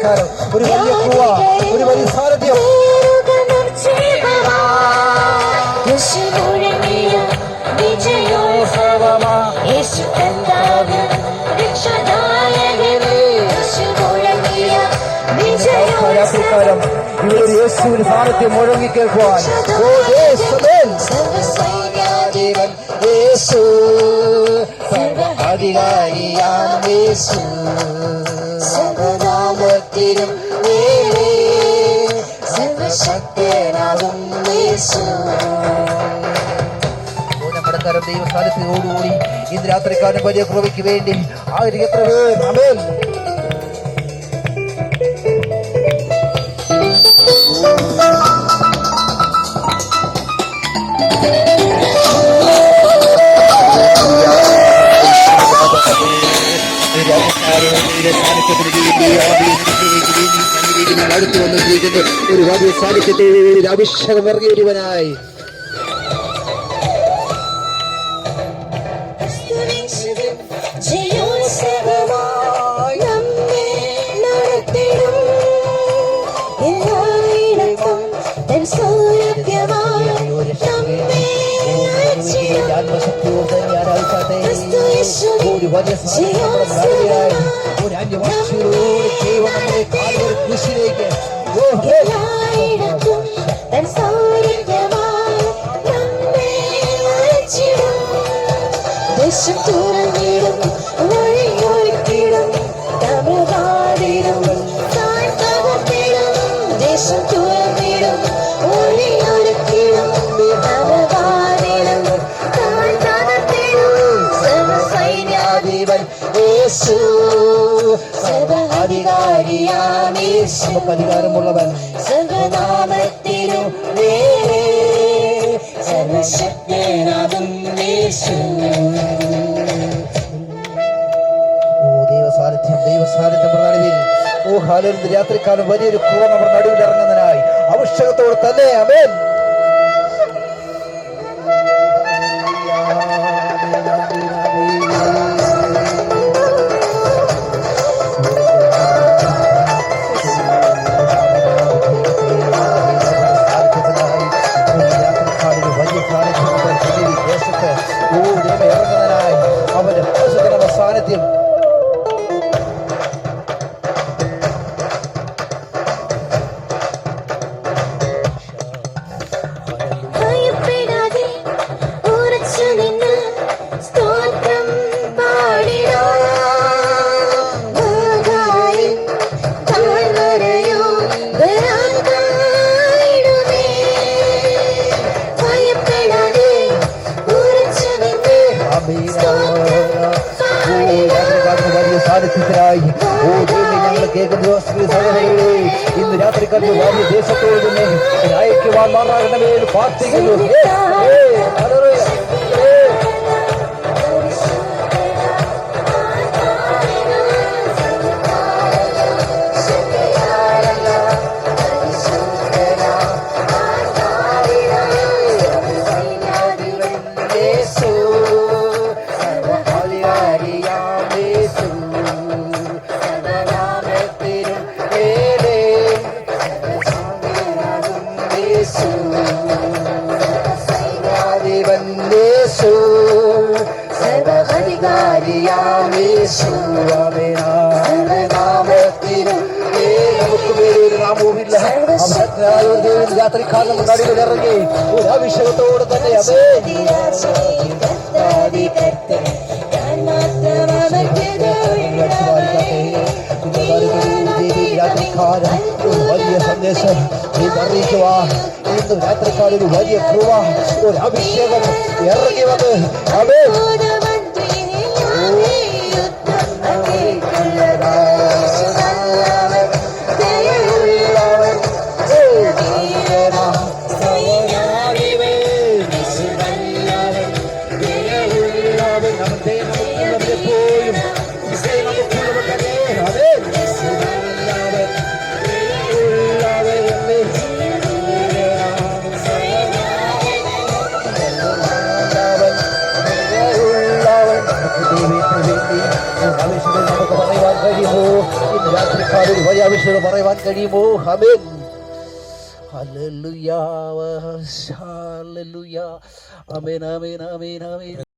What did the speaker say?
അധികാരം, ഒരു വലിയ കൃപ, ഒരു വലിയ സാരഥ്യം. യാത്രക്കാലം ഇവിടെ ഒരു യേശുവിന് സാന്നിധ്യം മുഴങ്ങി കേൾക്കുവാൻ യേശു സർവ്വാധികാരിയാം യേശു സർവനാമത്തിനും നേരെ സർവശക്തനാകും യേശു. നമ്മുടെ കരം ദൈവ സാന്നിധ്യത്തോടുകൂടി ഇന്ന് രാത്രിക്കാലം വലിയ കൃപയ്ക്ക് വേണ്ടി ആയിരിക്കും എത്ര പേർ. ആമേൻ. അടുത്ത് വന്നിരിക്കുന്ന ഒരു വലിയ സാന്നിധ്യത്തെ അഭിഷേകം ഇറങ്ങിയവനായി ഒരു വലിയ ഒരു അന്യവാസികളോട് ദൈവം നമ്മുടെ കാലുകൾ കൃഷിയിലേക്ക് നമുക്ക് അധികാരമുള്ളവൻ സർവനാമത്തിനും നേരെ സർവശക്തനാകും യേശു. ദൈവസാന്നിധ്യം പ്രധാനത്തിൽ ഹാലൂയ രാത്രിക്കാലം വലിയൊരു കൃപ നമ്മുടെ നടുവിൽ ഇറങ്ങുന്നതിനായി അഭിഷേകത്തോട് തന്നെ. ആമേൻ. അവന്റെ സാന്നിധ്യം ഇന്ന് രാത്രിക്കാലത്ത് വലിയ ദേശത്തോട് തന്നെ അയക്കുവാൻ മാറാകണമേ പ്രാർത്ഥിക്കുന്നു. യാത്രക്കാലം നടുവിൽ ഇറങ്ങി ഒരു അഭിഷേകത്തോട് തന്നെ യാത്രക്കാലം വലിയ സന്ദേശം അറിയിക്കുവാൻ ഇന്ന് രാത്രിക്കാലം ഒരു വലിയ കൃപ ഒരു അഭിഷേകം ഇറങ്ങി വന്ന് അവേ നമുക്ക് പറയുവാൻ കഴിയുമോ? ഇന്ന് രാത്രി പകൽക്കാലം ഒരു വലിയ അഭിഷേകം പറയുവാൻ കഴിയുമോ? ആമേൻ. ഹല്ലേലൂയ, ഹല്ലേലൂയ. ആമേൻ, ആമേൻ, ആമേൻ, ആമേൻ.